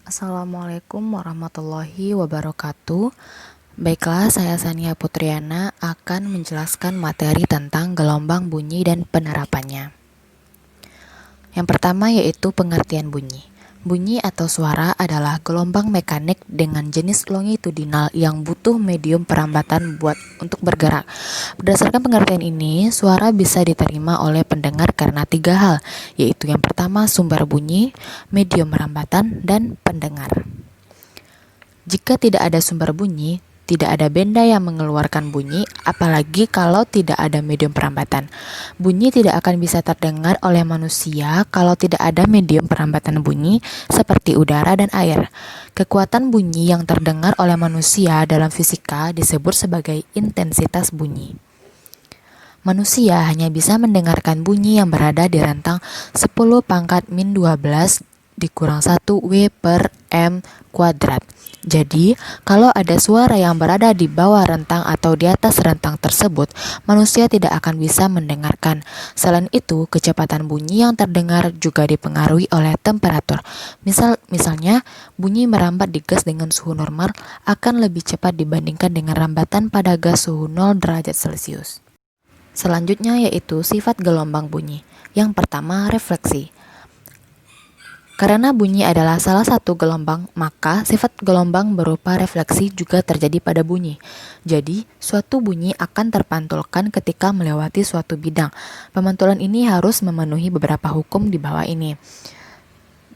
Assalamualaikum warahmatullahi wabarakatuh. Baiklah, saya Sania Putriana akan menjelaskan materi tentang gelombang bunyi dan penerapannya. Yang pertama yaitu pengertian bunyi. Bunyi atau suara adalah gelombang mekanik dengan jenis longitudinal yang butuh medium perambatan untuk bergerak. Berdasarkan pengertian ini, suara bisa diterima oleh pendengar karena 3 hal, yaitu yang pertama sumber bunyi, medium perambatan, dan pendengar. Jika tidak ada sumber bunyi, tidak ada benda yang mengeluarkan bunyi, apalagi kalau tidak ada medium perambatan. Bunyi tidak akan bisa terdengar oleh manusia kalau tidak ada medium perambatan bunyi seperti udara dan air. Kekuatan bunyi yang terdengar oleh manusia dalam fisika disebut sebagai intensitas bunyi. Manusia hanya bisa mendengarkan bunyi yang berada di rentang 10⁻⁻12 dikurang 1 W per M kuadrat. Jadi, kalau ada suara yang berada di bawah rentang atau di atas rentang tersebut, manusia tidak akan bisa mendengarkan. Selain itu, kecepatan bunyi yang terdengar juga dipengaruhi oleh temperatur. Misalnya, bunyi merambat di gas dengan suhu normal akan lebih cepat dibandingkan dengan rambatan pada gas suhu 0 derajat Celcius. Selanjutnya yaitu sifat gelombang bunyi. Yang pertama, refleksi. Karena bunyi adalah salah satu gelombang, maka sifat gelombang berupa refleksi juga terjadi pada bunyi. Jadi, suatu bunyi akan terpantulkan ketika melewati suatu bidang. Pemantulan ini harus memenuhi beberapa hukum di bawah ini.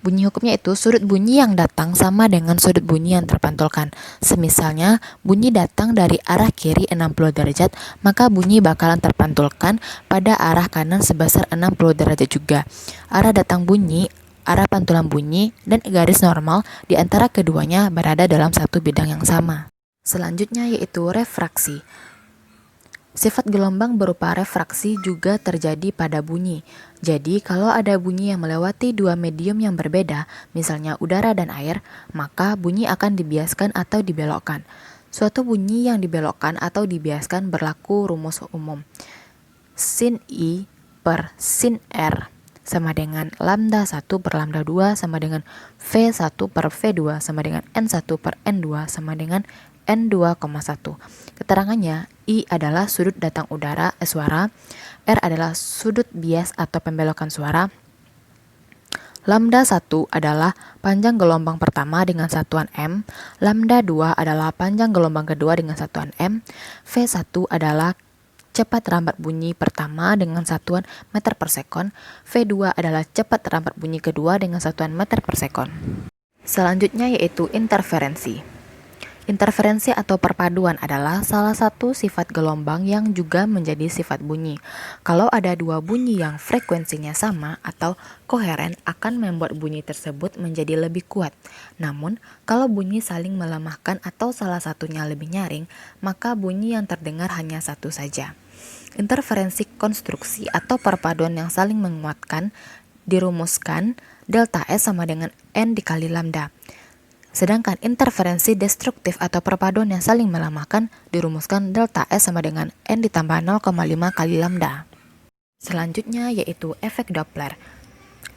Bunyi hukumnya itu sudut bunyi yang datang sama dengan sudut bunyi yang terpantulkan. Semisalnya, bunyi datang dari arah kiri 60 derajat, maka bunyi bakalan terpantulkan pada arah kanan sebesar 60 derajat juga. Arah pantulan bunyi, dan garis normal di antara keduanya berada dalam satu bidang yang sama. Selanjutnya yaitu refraksi. Sifat gelombang berupa refraksi juga terjadi pada bunyi. Jadi, kalau ada bunyi yang melewati dua medium yang berbeda, misalnya udara dan air, maka bunyi akan dibiaskan atau dibelokkan. Suatu bunyi yang dibelokkan atau dibiaskan berlaku rumus umum. Sin I per sin R sama dengan lambda 1 per lambda 2 sama dengan V1 per V2 sama dengan N1 per N2 sama dengan N2,1. Keterangannya, I adalah sudut datang suara, R adalah sudut bias atau pembelokan suara, lambda 1 adalah panjang gelombang pertama dengan satuan M, lambda 2 adalah panjang gelombang kedua dengan satuan M, V1 adalah cepat rambat bunyi pertama dengan satuan meter per sekon, V2 adalah cepat rambat bunyi kedua dengan satuan meter per sekon. Selanjutnya yaitu interferensi. Interferensi atau perpaduan adalah salah satu sifat gelombang yang juga menjadi sifat bunyi. Kalau ada dua bunyi yang frekuensinya sama atau koheren akan membuat bunyi tersebut menjadi lebih kuat. Namun, kalau bunyi saling melemahkan atau salah satunya lebih nyaring, maka bunyi yang terdengar hanya satu saja. Interferensi konstruksi atau perpaduan yang saling menguatkan dirumuskan delta S sama dengan N dikali lambda. Sedangkan interferensi destruktif atau perpaduan yang saling melemahkan dirumuskan delta S sama dengan N ditambah 0,5 kali lambda. Selanjutnya yaitu efek Doppler.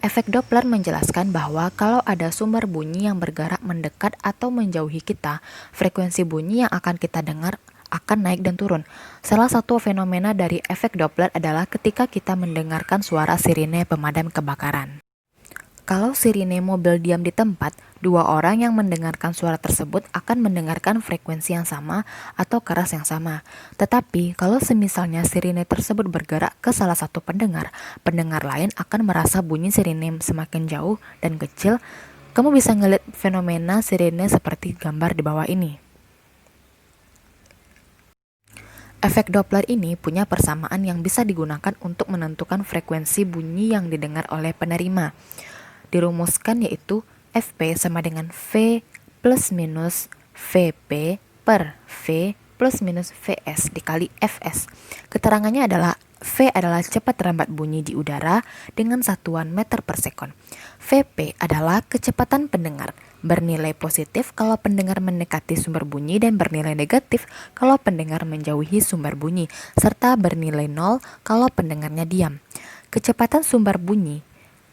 Efek Doppler menjelaskan bahwa kalau ada sumber bunyi yang bergerak mendekat atau menjauhi kita, frekuensi bunyi yang akan kita dengar akan naik dan turun. Salah satu fenomena dari efek Doppler adalah ketika kita mendengarkan suara sirine pemadam kebakaran. Kalau sirine mobil diam di tempat, dua orang yang mendengarkan suara tersebut akan mendengarkan frekuensi yang sama atau keras yang sama. Tetapi, kalau semisalnya sirine tersebut bergerak ke salah satu pendengar, pendengar lain akan merasa bunyi sirine semakin jauh dan kecil. Kamu bisa ngelihat fenomena sirine seperti gambar di bawah ini. Efek Doppler ini punya persamaan yang bisa digunakan untuk menentukan frekuensi bunyi yang didengar oleh penerima. Dirumuskan yaitu Fp sama dengan V plus minus Vp per V plus minus Vs dikali Fs. Keterangannya adalah V adalah cepat rambat bunyi di udara dengan satuan meter per sekon. Vp adalah kecepatan pendengar, bernilai positif kalau pendengar mendekati sumber bunyi dan bernilai negatif kalau pendengar menjauhi sumber bunyi, serta bernilai 0 kalau pendengarnya diam. Kecepatan sumber bunyi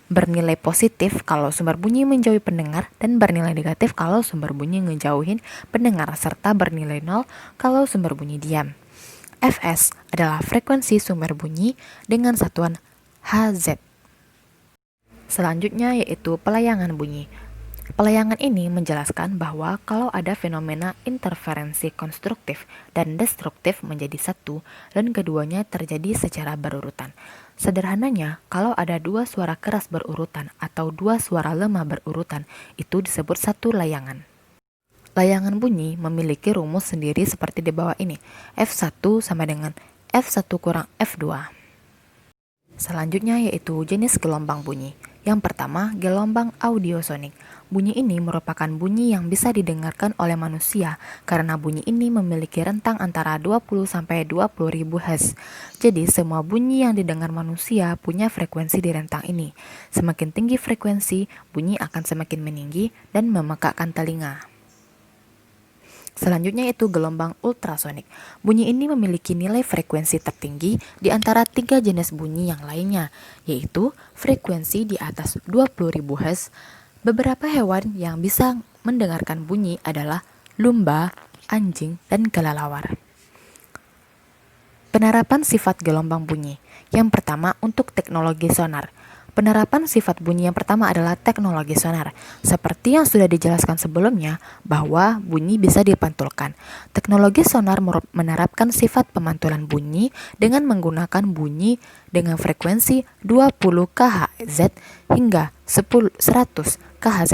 bernilai positif kalau sumber bunyi menjauhi pendengar dan bernilai negatif kalau sumber bunyi ngejauhin pendengar, serta bernilai 0 kalau sumber bunyi diam. Fs adalah frekuensi sumber bunyi dengan satuan Hz. Selanjutnya yaitu pelayangan bunyi. Pelayangan ini menjelaskan bahwa kalau ada fenomena interferensi konstruktif dan destruktif menjadi satu dan keduanya terjadi secara berurutan. Sederhananya, kalau ada dua suara keras berurutan atau dua suara lemah berurutan, itu disebut satu layangan. Layangan bunyi memiliki rumus sendiri seperti di bawah ini. F1 sama dengan F1 kurang F2. Selanjutnya yaitu jenis gelombang bunyi. Yang pertama, gelombang audiosonik. Bunyi ini merupakan bunyi yang bisa didengarkan oleh manusia karena bunyi ini memiliki rentang antara 20 sampai 20.000 Hz. Jadi, semua bunyi yang didengar manusia punya frekuensi di rentang ini. Semakin tinggi frekuensi, bunyi akan semakin meninggi dan memekakkan telinga. Selanjutnya itu gelombang ultrasonik. Bunyi ini memiliki nilai frekuensi tertinggi di antara tiga jenis bunyi yang lainnya, yaitu frekuensi di atas 20.000 Hz. Beberapa hewan yang bisa mendengarkan bunyi adalah lumba, anjing, dan kelelawar. Penerapan sifat gelombang bunyi. Yang pertama untuk teknologi sonar. Penerapan sifat bunyi yang pertama adalah teknologi sonar. Seperti yang sudah dijelaskan sebelumnya, bahwa bunyi bisa dipantulkan. Teknologi sonar menerapkan sifat pemantulan bunyi dengan menggunakan bunyi dengan frekuensi 20 kHz hingga 100 kHz.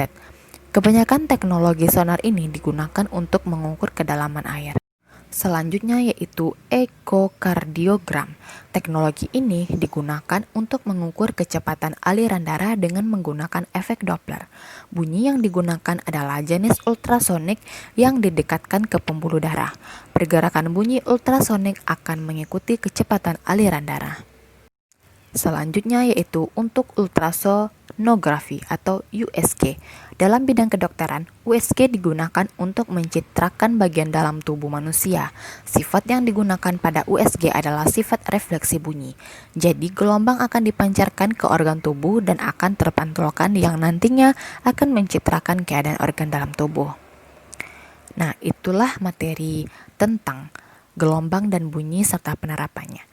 Kebanyakan teknologi sonar ini digunakan untuk mengukur kedalaman air. Selanjutnya yaitu ekokardiogram. Teknologi ini digunakan untuk mengukur kecepatan aliran darah dengan menggunakan efek Doppler. Bunyi yang digunakan adalah jenis ultrasonik yang didekatkan ke pembuluh darah. Pergerakan bunyi ultrasonik akan mengikuti kecepatan aliran darah. Selanjutnya yaitu untuk ultrasonografi atau USG. Dalam bidang kedokteran, USG digunakan untuk mencitrakan bagian dalam tubuh manusia. Sifat yang digunakan pada USG adalah sifat refleksi bunyi. Jadi gelombang akan dipancarkan ke organ tubuh dan akan terpantulkan yang nantinya akan mencitrakan keadaan organ dalam tubuh. Nah, itulah materi tentang gelombang dan bunyi serta penerapannya.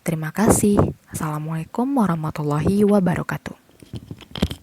Terima kasih. Assalamualaikum warahmatullahi wabarakatuh.